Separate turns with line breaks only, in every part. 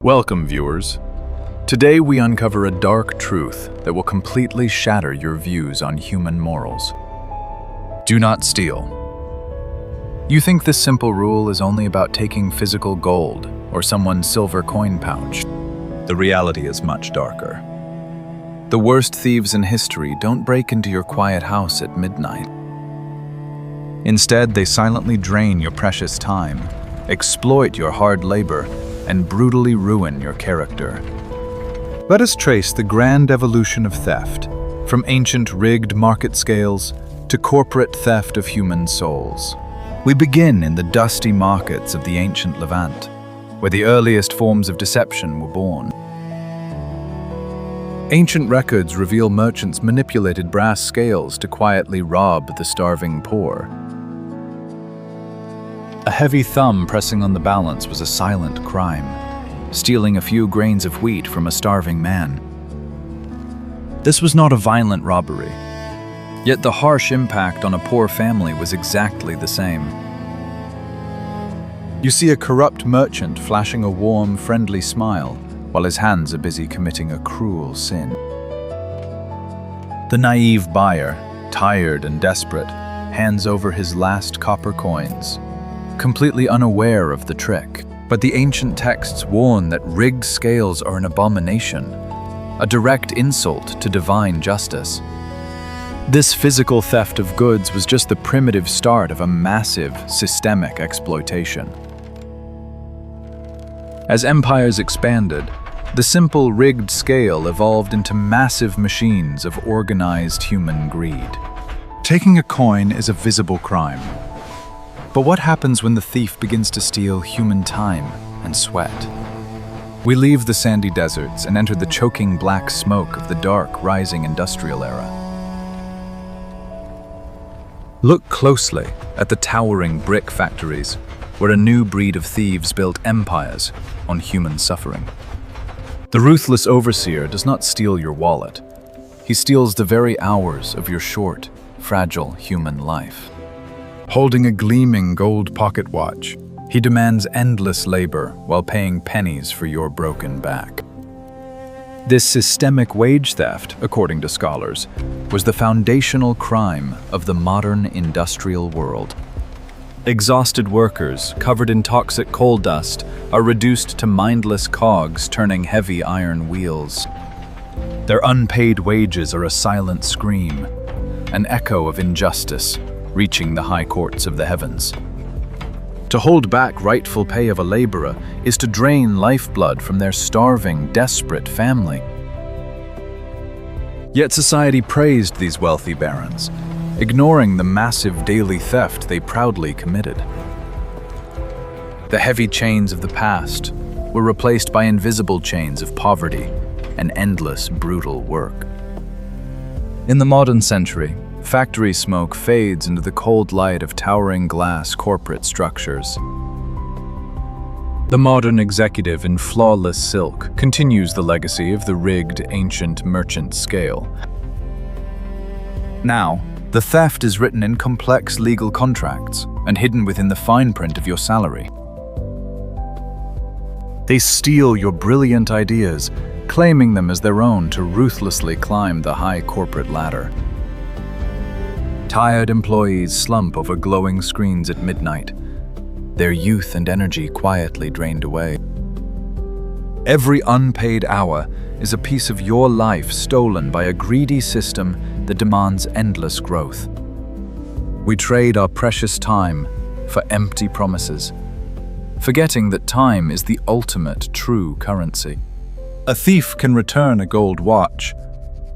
Welcome, viewers. Today we uncover a dark truth that will completely shatter your views on human morals. Do not steal. You think this simple rule is only about taking physical gold or someone's silver coin pouch. The reality is much darker. The worst thieves in history don't break into your quiet house at midnight. Instead, they silently drain your precious time, exploit your hard labor, and brutally ruin your character. Let us trace the grand evolution of theft, from ancient rigged market scales to corporate theft of human souls. We begin in the dusty markets of the ancient Levant, where the earliest forms of deception were born. Ancient records reveal merchants manipulated brass scales to quietly rob the starving poor. A heavy thumb pressing on the balance was a silent crime, stealing a few grains of wheat from a starving man. This was not a violent robbery, yet the harsh impact on a poor family was exactly the same. You see a corrupt merchant flashing a warm, friendly smile while his hands are busy committing a cruel sin. The naive buyer, tired and desperate, hands over his last copper coins, completely unaware of the trick. But the ancient texts warn that rigged scales are an abomination, a direct insult to divine justice. This physical theft of goods was just the primitive start of a massive, systemic exploitation. As empires expanded, the simple rigged scale evolved into massive machines of organized human greed. Taking a coin is a visible crime. But what happens when the thief begins to steal human time and sweat? We leave the sandy deserts and enter the choking black smoke of the dark, rising industrial era. Look closely at the towering brick factories, where a new breed of thieves built empires on human suffering. The ruthless overseer does not steal your wallet. He steals the very hours of your short, fragile human life. Holding a gleaming gold pocket watch, he demands endless labor while paying pennies for your broken back. This systemic wage theft, according to scholars, was the foundational crime of the modern industrial world. Exhausted workers, covered in toxic coal dust, are reduced to mindless cogs turning heavy iron wheels. Their unpaid wages are a silent scream, an echo of injustice, reaching the high courts of the heavens. To hold back rightful pay of a laborer is to drain lifeblood from their starving, desperate family. Yet society praised these wealthy barons, ignoring the massive daily theft they proudly committed. The heavy chains of the past were replaced by invisible chains of poverty and endless, brutal work. In the modern century, factory smoke fades into the cold light of towering glass corporate structures. The modern executive in flawless silk continues the legacy of the rigged, ancient merchant scale. Now, the theft is written in complex legal contracts and hidden within the fine print of your salary. They steal your brilliant ideas, claiming them as their own to ruthlessly climb the high corporate ladder. Tired employees slump over glowing screens at midnight, their youth and energy quietly drained away. Every unpaid hour is a piece of your life stolen by a greedy system that demands endless growth. We trade our precious time for empty promises, forgetting that time is the ultimate true currency. A thief can return a gold watch,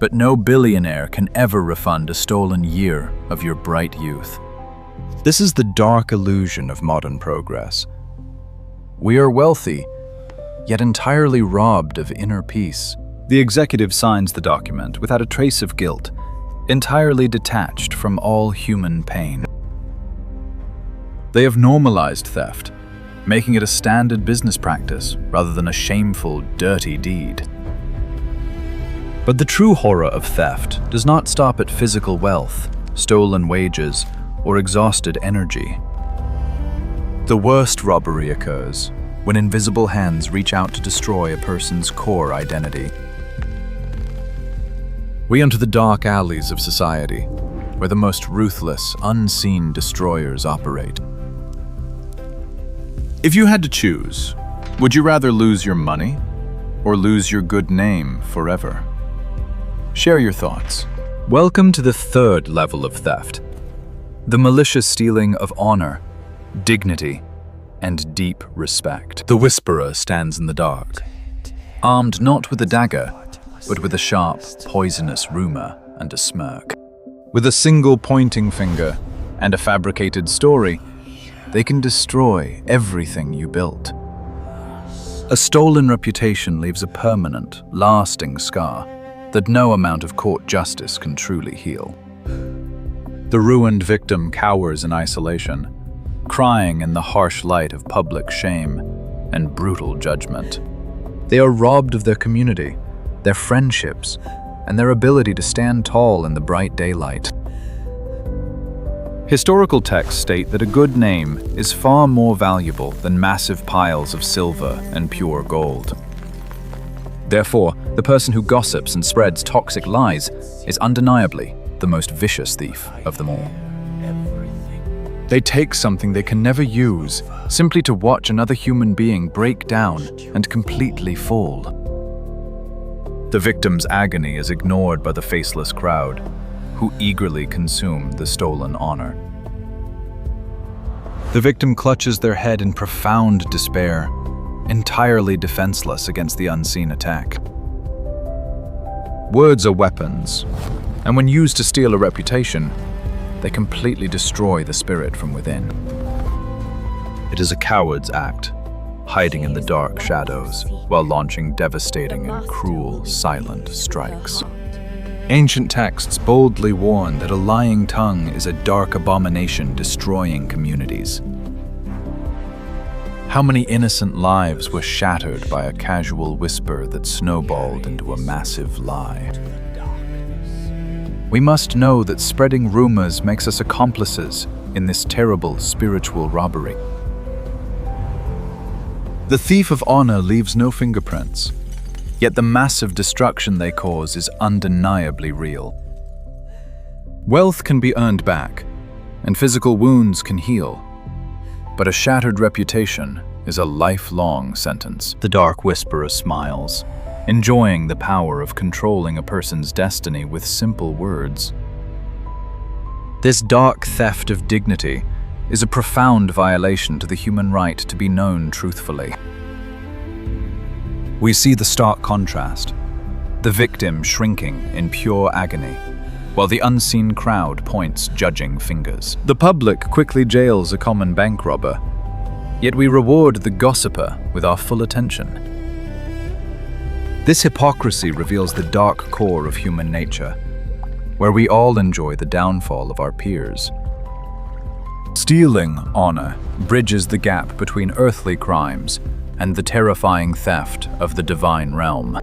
but no billionaire can ever refund a stolen year of your bright youth. This is the dark illusion of modern progress. We are wealthy, yet entirely robbed of inner peace. The executive signs the document without a trace of guilt, entirely detached from all human pain. They have normalized theft, making it a standard business practice rather than a shameful, dirty deed. But the true horror of theft does not stop at physical wealth, stolen wages, or exhausted energy. The worst robbery occurs when invisible hands reach out to destroy a person's core identity. We enter the dark alleys of society, where the most ruthless, unseen destroyers operate. If you had to choose, would you rather lose your money or lose your good name forever? Share your thoughts. Welcome to the third level of theft, the malicious stealing of honor, dignity, and deep respect. The whisperer stands in the dark, armed not with a dagger, but with a sharp, poisonous rumor and a smirk. With a single pointing finger and a fabricated story, they can destroy everything you built. A stolen reputation leaves a permanent, lasting scar that no amount of court justice can truly heal. The ruined victim cowers in isolation, crying in the harsh light of public shame and brutal judgment. They are robbed of their community, their friendships, and their ability to stand tall in the bright daylight. Historical texts state that a good name is far more valuable than massive piles of silver and pure gold. Therefore, the person who gossips and spreads toxic lies is undeniably the most vicious thief of them all. They take something they can never use simply to watch another human being break down and completely fall. The victim's agony is ignored by the faceless crowd, who eagerly consume the stolen honor. The victim clutches their head in profound despair, entirely defenseless against the unseen attack. Words are weapons, and when used to steal a reputation, they completely destroy the spirit from within. It is a coward's act, hiding in the dark shadows while launching devastating and cruel, silent strikes. Ancient texts boldly warn that a lying tongue is a dark abomination destroying communities. How many innocent lives were shattered by a casual whisper that snowballed into a massive lie? We must know that spreading rumors makes us accomplices in this terrible spiritual robbery. The thief of honor leaves no fingerprints, yet the massive destruction they cause is undeniably real. Wealth can be earned back, and physical wounds can heal, but a shattered reputation is a lifelong sentence. The dark whisperer smiles, enjoying the power of controlling a person's destiny with simple words. This dark theft of dignity is a profound violation to the human right to be known truthfully. We see the stark contrast, the victim shrinking in pure agony, while the unseen crowd points judging fingers. The public quickly jails a common bank robber, yet we reward the gossiper with our full attention. This hypocrisy reveals the dark core of human nature, where we all enjoy the downfall of our peers. Stealing honor bridges the gap between earthly crimes and the terrifying theft of the divine realm.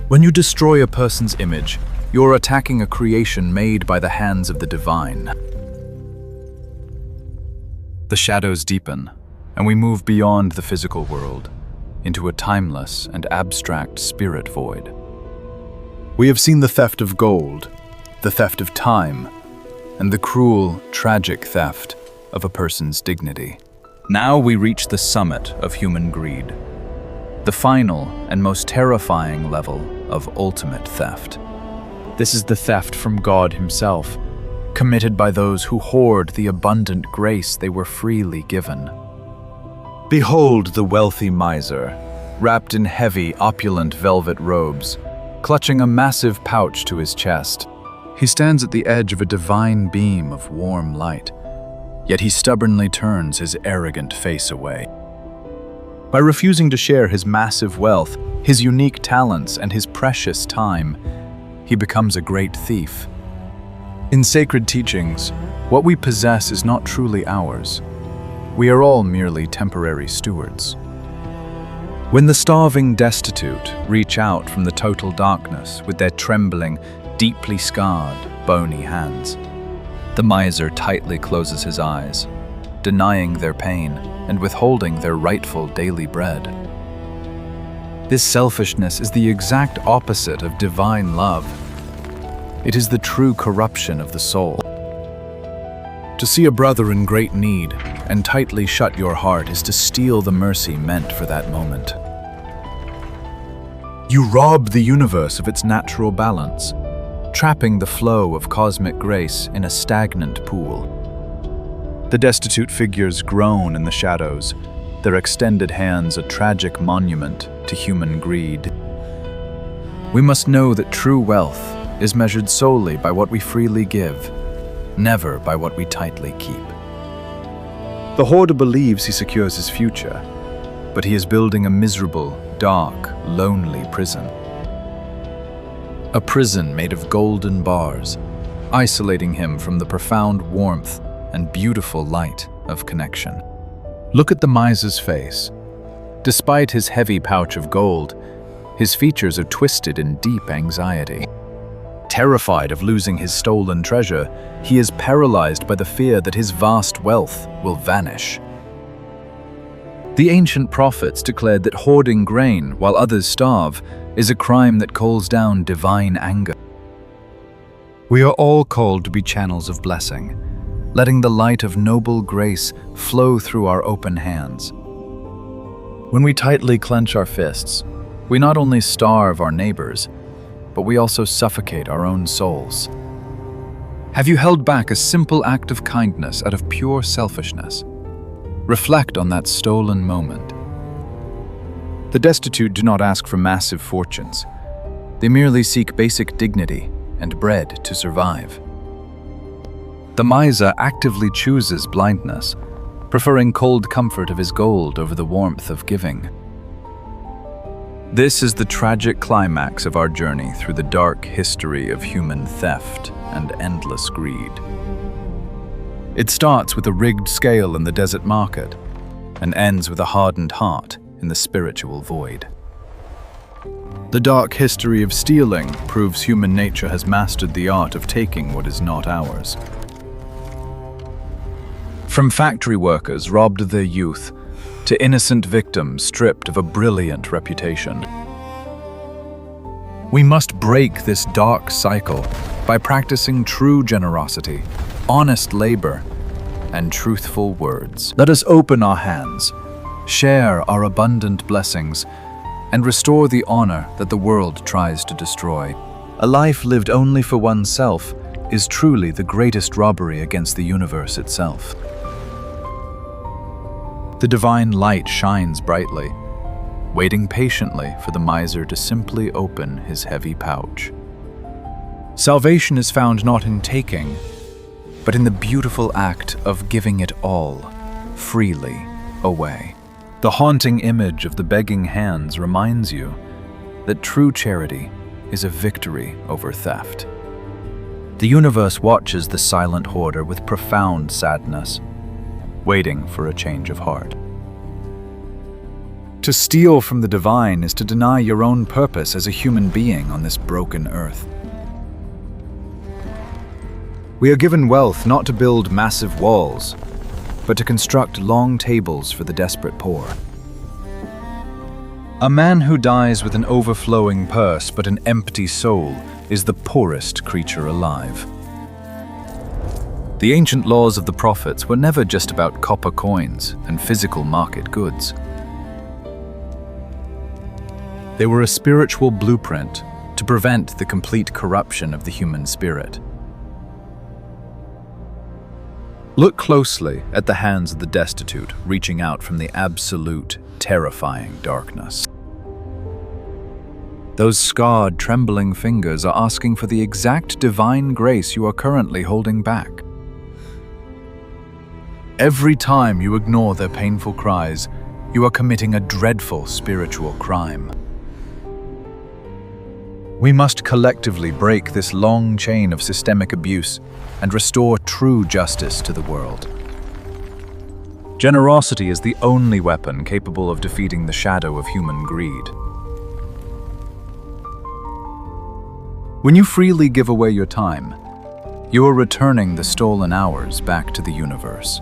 When you destroy a person's image, you're attacking a creation made by the hands of the divine. The shadows deepen, and we move beyond the physical world into a timeless and abstract spirit void. We have seen the theft of gold, the theft of time, and the cruel, tragic theft of a person's dignity. Now we reach the summit of human greed, the final and most terrifying level of ultimate theft. This is the theft from God Himself, committed by those who hoard the abundant grace they were freely given. Behold the wealthy miser, wrapped in heavy, opulent velvet robes, clutching a massive pouch to his chest. He stands at the edge of a divine beam of warm light, yet he stubbornly turns his arrogant face away. By refusing to share his massive wealth, his unique talents, and his precious time, he becomes a great thief. In sacred teachings, what we possess is not truly ours. We are all merely temporary stewards. When the starving destitute reach out from the total darkness with their trembling, deeply scarred, bony hands, the miser tightly closes his eyes, denying their pain and withholding their rightful daily bread. This selfishness is the exact opposite of divine love. It is the true corruption of the soul. To see a brother in great need and tightly shut your heart is to steal the mercy meant for that moment. You rob the universe of its natural balance, trapping the flow of cosmic grace in a stagnant pool. The destitute figures groan in the shadows, their extended hands a tragic monument to human greed. We must know that true wealth is measured solely by what we freely give, never by what we tightly keep. The hoarder believes he secures his future, but he is building a miserable, dark, lonely prison. A prison made of golden bars, isolating him from the profound warmth and beautiful light of connection. Look at the miser's face. Despite his heavy pouch of gold, his features are twisted in deep anxiety. Terrified of losing his stolen treasure, he is paralyzed by the fear that his vast wealth will vanish. The ancient prophets declared that hoarding grain while others starve is a crime that calls down divine anger. We are all called to be channels of blessing, letting the light of noble grace flow through our open hands. When we tightly clench our fists, we not only starve our neighbors, but we also suffocate our own souls. Have you held back a simple act of kindness out of pure selfishness? Reflect on that stolen moment. The destitute do not ask for massive fortunes. They merely seek basic dignity and bread to survive. The miser actively chooses blindness, preferring cold comfort of his gold over the warmth of giving. This is the tragic climax of our journey through the dark history of human theft and endless greed. It starts with a rigged scale in the desert market and ends with a hardened heart in the spiritual void. The dark history of stealing proves human nature has mastered the art of taking what is not ours. From factory workers robbed of their youth to innocent victims stripped of a brilliant reputation. We must break this dark cycle by practicing true generosity, honest labor, and truthful words. Let us open our hands, share our abundant blessings, and restore the honor that the world tries to destroy. A life lived only for oneself is truly the greatest robbery against the universe itself. The divine light shines brightly, waiting patiently for the miser to simply open his heavy pouch. Salvation is found not in taking, but in the beautiful act of giving it all, freely, away. The haunting image of the begging hands reminds you that true charity is a victory over theft. The universe watches the silent hoarder with profound sadness, waiting for a change of heart. To steal from the divine is to deny your own purpose as a human being on this broken earth. We are given wealth not to build massive walls, but to construct long tables for the desperate poor. A man who dies with an overflowing purse but an empty soul is the poorest creature alive. The ancient laws of the prophets were never just about copper coins and physical market goods. They were a spiritual blueprint to prevent the complete corruption of the human spirit. Look closely at the hands of the destitute reaching out from the absolute, terrifying darkness. Those scarred, trembling fingers are asking for the exact divine grace you are currently holding back. Every time you ignore their painful cries, you are committing a dreadful spiritual crime. We must collectively break this long chain of systemic abuse and restore true justice to the world. Generosity is the only weapon capable of defeating the shadow of human greed. When you freely give away your time, you are returning the stolen hours back to the universe.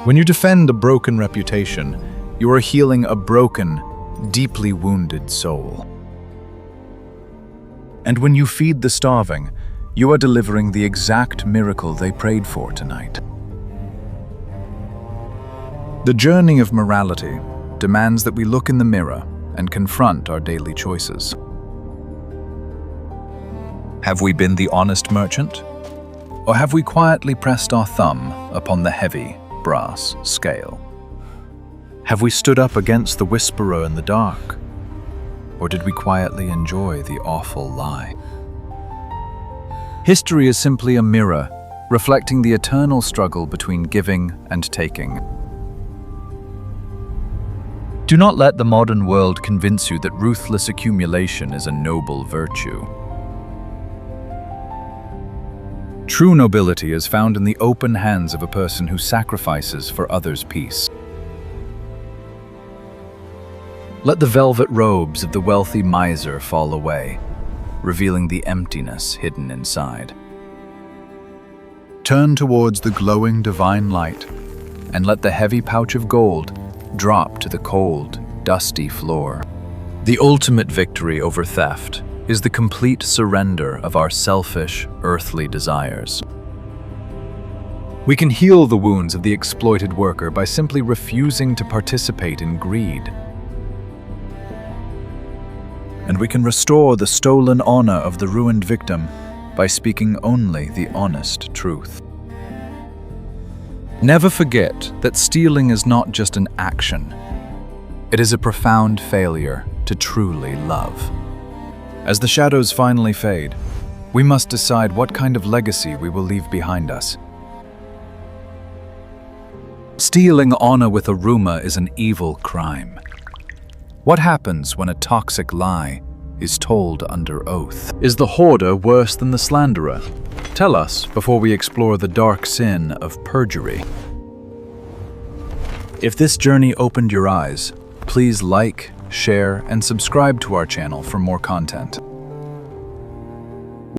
When you defend a broken reputation, you are healing a broken, deeply wounded soul. And when you feed the starving, you are delivering the exact miracle they prayed for tonight. The journey of morality demands that we look in the mirror and confront our daily choices. Have we been the honest merchant? Or have we quietly pressed our thumb upon the heavy, brass scale? Have we stood up against the whisperer in the dark? Or did we quietly enjoy the awful lie? History is simply a mirror, reflecting the eternal struggle between giving and taking. Do not let the modern world convince you that ruthless accumulation is a noble virtue. True nobility is found in the open hands of a person who sacrifices for others' peace. Let the velvet robes of the wealthy miser fall away, revealing the emptiness hidden inside. Turn towards the glowing divine light, and let the heavy pouch of gold drop to the cold, dusty floor. The ultimate victory over theft is the complete surrender of our selfish, earthly desires. We can heal the wounds of the exploited worker by simply refusing to participate in greed. And we can restore the stolen honor of the ruined victim by speaking only the honest truth. Never forget that stealing is not just an action. It is a profound failure to truly love. As the shadows finally fade, we must decide what kind of legacy we will leave behind us. Stealing honor with a rumor is an evil crime. What happens when a toxic lie is told under oath? Is the hoarder worse than the slanderer? Tell us before we explore the dark sin of perjury. If this journey opened your eyes, please like, share, and subscribe to our channel for more content.